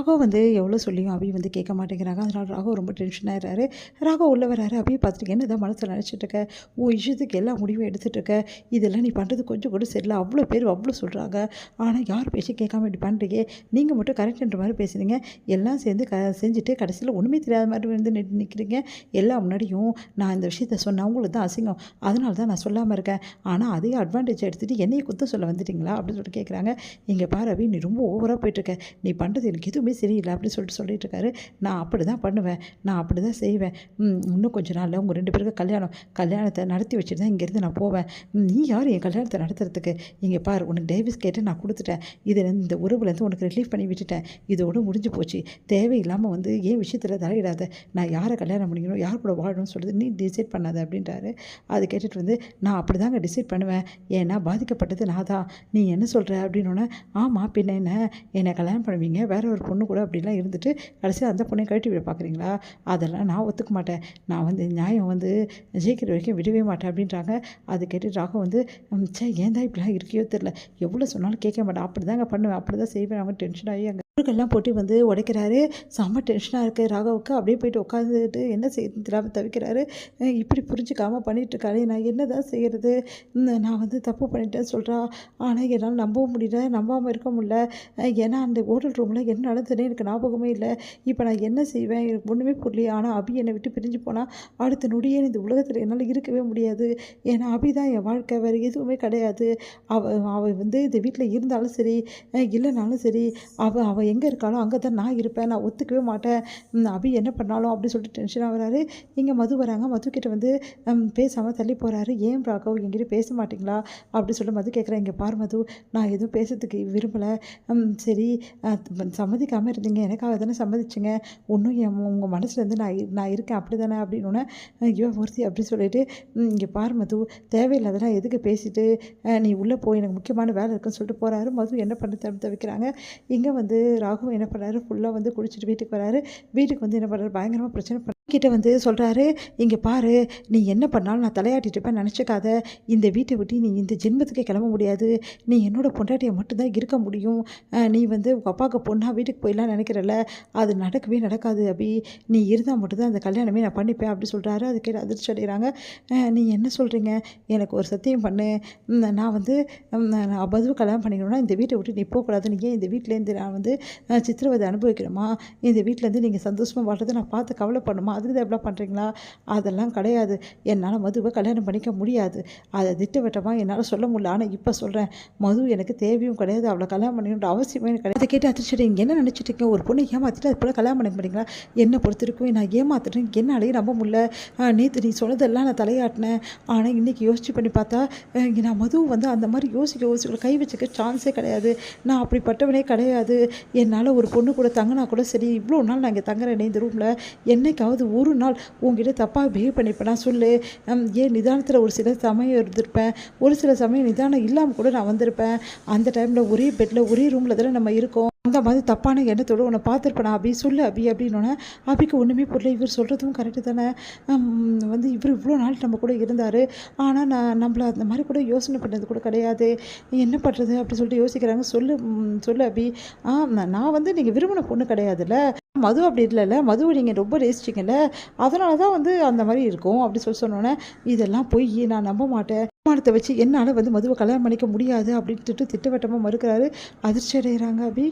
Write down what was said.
ராகவ் வந்து எவ்வளோ சொல்லியும் அபி வந்து கேட்க மாட்டேங்கிறாங்க. அதனால ராகவ் ரொம்ப டென்ஷன் ஆயிடுறாரு. ராகவ் உள்ள வராரு. அபிய பார்த்துட்டு என்னதான் மனசில் நினச்சிட்டு இருக்க? உன் இஷ்டத்துக்கு எல்லா முடிவும் எடுத்துட்டு இருக்க. இதெல்லாம் நீ பண்ணுறது கொஞ்சம் கூட சரியில்ல. அவ்வளோ பேர் அவ்வளோ சொல்கிறாங்க. ஆனால் யார் பேச்சும் கேட்காம இப்படி பண்ணுறீங்க. நீங்கள் மட்டும் கரெக்டுன்ற மாதிரி பேசுகிறீங்க. எல்லாம் சேர்ந்து செஞ்சுட்டு கடைசியில் ஒன்றுமே தெரியாத மாதிரி வந்து நிற்கிறீங்க. எல்லா முன்னாடியும் நான் இந்த விஷயத்த சொன்னேன். அவங்களுக்கு தான் அசிங்கம். அதனால தான் நான் சொல்லாமல் இருக்கேன். ஆனால் அதே அட்வான்டேஜ் எடுத்துகிட்டு என்னையை குத்தம் சொல்ல வந்துட்டீங்களா அப்படின்னு சொல்லிட்டு கேட்குறாங்க. இங்கே பாரு அபி, நீ ரொம்ப ஓவராக போயிட்டுருக்க. நீ பண்ணுறது எனக்கு எதுவுமே சரியில்லை அப்படின்னு சொல்லிட்டு இருக்காரு. நான் அப்படி தான் பண்ணுவேன், நான் அப்படி தான் செய்வேன். இன்னும் கொஞ்சம் நாளில் உங்கள் 2 பேருக்கு கல்யாணத்தை நடத்தி வச்சுட்டு தான் இங்கேருந்து நான் போவேன். நீ யார் என் கல்யாணத்தை நடத்துறதுக்கு? இங்கே பாரு, உனக்கு டைவர்ஸ் கேட்டு நான் கொடுத்துட்டேன். இந்த உறவுலேருந்து உனக்கு ரிலீஃப் பண்ணி விட்டுட்டேன். இதோடு முடிஞ்சு போச்சு. தேவையில்லாமல் வந்து ஏன் விஷயத்தில் தலையிடாத. நான் யாரை கல்யாணம் பண்ணிக்கணும், யார் கூட வாழணும்னு சொல்கிறது நீ டிசைட் பண்ணாத அப்படின்றாரு. அது கேட்டுட்டு வந்து நான் அப்படி தாங்க டிசைட் பண்ணுவேன். ஏன்னா பாதிக்கப்பட்டது நான் தான். நீ என்ன சொல்கிற அப்படின்னோடனே, ஆமாம் பின்ன என்ன, என்னை கல்யாணம் பண்ணுவீங்க, வேற ஒரு பொண்ணு கூட அப்படிலாம் இருந்துட்டு கடைசியில் அந்த பொண்ணை கழட்டி விட பார்க்குறீங்களா? அதெல்லாம் நான் ஒத்துக்க மாட்டேன். நான் வந்து நியாயம் வந்து ஜெயிக்கிற வரைக்கும் விடவே மாட்டேன் அப்படின்றாங்க. அது கேட்டு ராகம் வந்து ஏன் தான் இப்படிலாம் இருக்கியோ தெரில, எவ்வளோ சொன்னாலும் கேட்க மாட்டேன், அப்படி தாங்க பண்ணுவேன், அப்படி தான் செய்வேன். அவங்க டென்ஷன் ஆகி அங்கே பொருட்கள்லாம் போட்டு வந்து உடைக்கிறாரு. செம்ம டென்ஷனாக இருக்குது ராகவுக்கு. அப்படியே போயிட்டு உட்காந்துட்டு என்ன செய்யறது தெரியாமல் தவிக்கிறாரு. இப்படி புரிஞ்சுக்காமல் பண்ணிகிட்ருக்காரு. நான் என்ன தான் செய்கிறது? நான் வந்து தப்பு பண்ணிட்டேன்னு சொல்கிறா. ஆனால் என்னால் நம்பவும் முடியல, நம்பாமல் இருக்க முடியல. ஏன்னா அந்த ஹோட்டல் ரூமில் என்ன நடந்ததுன்னே எனக்கு ஞாபகமே இல்லை. இப்போ நான் என்ன செய்வேன் எனக்கு ஒன்றுமே புரியலையே. ஆனால் அபி என்னை விட்டு பிரிஞ்சு போனால் அடுத்த நொடியே இந்த உலகத்தில் என்னால் இருக்கவே முடியாது. ஏன்னா அபி தான் என் வாழ்க்கை, வேறு எதுவுமே கிடையாது. அவள் வந்து இந்த வீட்டில் இருந்தாலும் சரி இல்லைனாலும் சரி, அவள் எங்கே இருக்காளோ அங்கே தான் நான் இருப்பேன். நான் ஒத்துக்கவே மாட்டேன். அபி என்ன பண்ணாலும் அப்படின்னு சொல்லிட்டு டென்ஷனாக வராரு. இங்கே மது வராங்க. மதுக்கிட்ட வந்து பேசாமல் தள்ளி போகிறாரு. ஏன் ராகவ் என்கிட்ட பேச மாட்டிங்களா அப்படி சொல்லிட்டு மது கேட்குறேன். இங்கே பார் மது, நான் எதுவும் பேசுறதுக்கு விரும்பலை. சரி சம்மதிக்காமல் இருந்தீங்க, எனக்காக தானே சம்மதிச்சிங்க. ஒன்றும் உங்கள் மனசுலேருந்து நான் இருக்கேன் அப்படி தானே அப்படின்னோடனே, ஐயோ ஒருத்தி அப்படி சொல்லிட்டு, இங்கே பாரு மது, தேவையில்லாதெல்லாம் எதுக்கு பேசிட்டு நீ உள்ளே போய் எனக்கு முக்கியமான வேலை இருக்குன்னு சொல்லிட்டு போகிறாரு. மது என்ன பண்ணுறது தவிக்கிறாங்க. இங்கே வந்து ராகு என்ன பண்ணுறாரு, ஃபுல்லாக வந்து குடிச்சிட்டு வீட்டுக்கு வராரு. வீட்டுக்கு வந்து என்ன பண்ணுறாரு, பயங்கரமாக பிரச்சனை கிட்ட வந்து சொல்கிறாரு. இங்கே பாரு, நீ என்ன பண்ணாலும் நான் தலையாட்டிட்டு இருப்பேன் நினச்சிக்காத. இந்த வீட்டை விட்டு நீ இந்த ஜென்மத்துக்கே கிளம்ப முடியாது. நீ என்னோட பொண்டாட்டியை மட்டும்தான் இருக்க முடியும். நீ வந்து உங்கள் அப்பாவுக்கு பொண்ணாக வீட்டுக்கு போயிடலாம் நினைக்கிறல்ல, அது நடக்கவே நடக்காது அபி. நீ இருந்தால் மட்டும்தான் அந்த கல்யாணமே நான் பண்ணிப்பேன் அப்படி சொல்கிறாரு. அது கேட்டு அதிர்ச்சி அடைகிறாங்க. நீ என்ன சொல்கிறீங்க? எனக்கு ஒரு சத்தியம் பண்ணு. நான் வந்து நான் மதுவை கல்யாணம் பண்ணிக்கணும்னா இந்த வீட்டை விட்டு நீ போகக்கூடாது. நீ ஏன் இந்த வீட்டிலேருந்து நான் வந்து சித்திரவதை அனுபவிக்கணுமா? இந்த வீட்டிலேருந்து நீங்கள் சந்தோஷமாக வாழ்றதை நான் பார்த்து கவலைப்படணுமா? அதுக்கு தான் எவ்வளோ பண்ணுறீங்களா? அதெல்லாம் கிடையாது. என்னால் மதுவை கல்யாணம் பண்ணிக்க முடியாது. அதை திட்டவட்டமாக என்னால் சொல்ல முடியல. ஆனால் இப்போ சொல்கிறேன், மது எனக்கு தேவையும் கிடையாது, அவளை கல்யாணம் பண்ணிக்கணுன்ற அவசியமே எனக்கு கிடையாது. அதை கேட்டு அதிர்ச்சிட்டு, இங்கே என்ன நினச்சிட்டு இருக்கீங்க? ஒரு பொண்ணை ஏமாற்றிட்டு அது போல் கல்யாணம் பண்ணிக்க மாட்டீங்களா? என்னை பொறுத்த வரைக்கும் நான் ஏமாத்துறேன், என்னாலேயே நம்ப முடியல. நேற்று நீ சொன்னதெல்லாம் நான் தலையாட்டினேன். ஆனால் இன்றைக்கி யோசிச்சு பண்ணி பார்த்தா நான் மது வந்து அந்த மாதிரி யோசிக்க கை வச்சுக்க சான்ஸே கிடையாது. நான் அப்படிப்பட்டவனே கிடையாது. என்னால் ஒரு பொண்ணு கூட தங்கினா கூட சரி, இவ்வளோ நாள் நான் இங்கே தங்குறேனே இந்த ரூமில், என்னைக்காவது ஒரு நாள் உங்ககிட்ட தப்பாக பிஹேவ் பண்ணிப்பேனா சொல்லு. ஏன் நிதானத்தில் ஒரு சில சமயம் இருந்திருப்பேன், ஒரு சில சமயம் நிதானம் இல்லாமல் கூட நான் வந்திருப்பேன். அந்த டைமில் ஒரே பெட்டில் ஒரே ரூமில் தானே நம்ம இருக்கோம். அந்த மாதிரி தப்பான எண்ணத்தோடு உன்னை பார்த்துருப்பேனா அபி, சொல்லு அபி அப்படின்னோடனே அபிக்கு ஒன்றுமே புரியல. இவர் சொல்கிறதும் கரெக்டு தானே. வந்து இவர் இவ்வளோ நாள் நம்ம கூட இருந்தார். ஆனால் நம்மளை அந்த மாதிரி கூட யோசனை பண்ணது கூட கிடையாது. என்ன பண்ணுறது அப்படி சொல்லிட்டு யோசிக்கிறாங்க. சொல்லு அபி. நான் வந்து நீங்கள் விரும்பின பொண்ணு கிடையாதுல்ல. மது அப்படி இல்லைல்ல, மதுவை நீங்கள் ரொம்ப நேசிச்சிங்கல்ல, அதனால தான் வந்து அந்த மாதிரி இருக்கும் அப்படி சொன்னோன்னே, இதெல்லாம் போய் நான் நம்ப மாட்டேன். மானத்தை வச்சு என்னால் வந்து மதுவை கல்யாணம் பண்ணிக்க முடியாது அப்படின்ட்டு திட்டவட்டமாக மறுக்கிறாரு. அதிர்ச்சி அடைகிறாங்க அபி.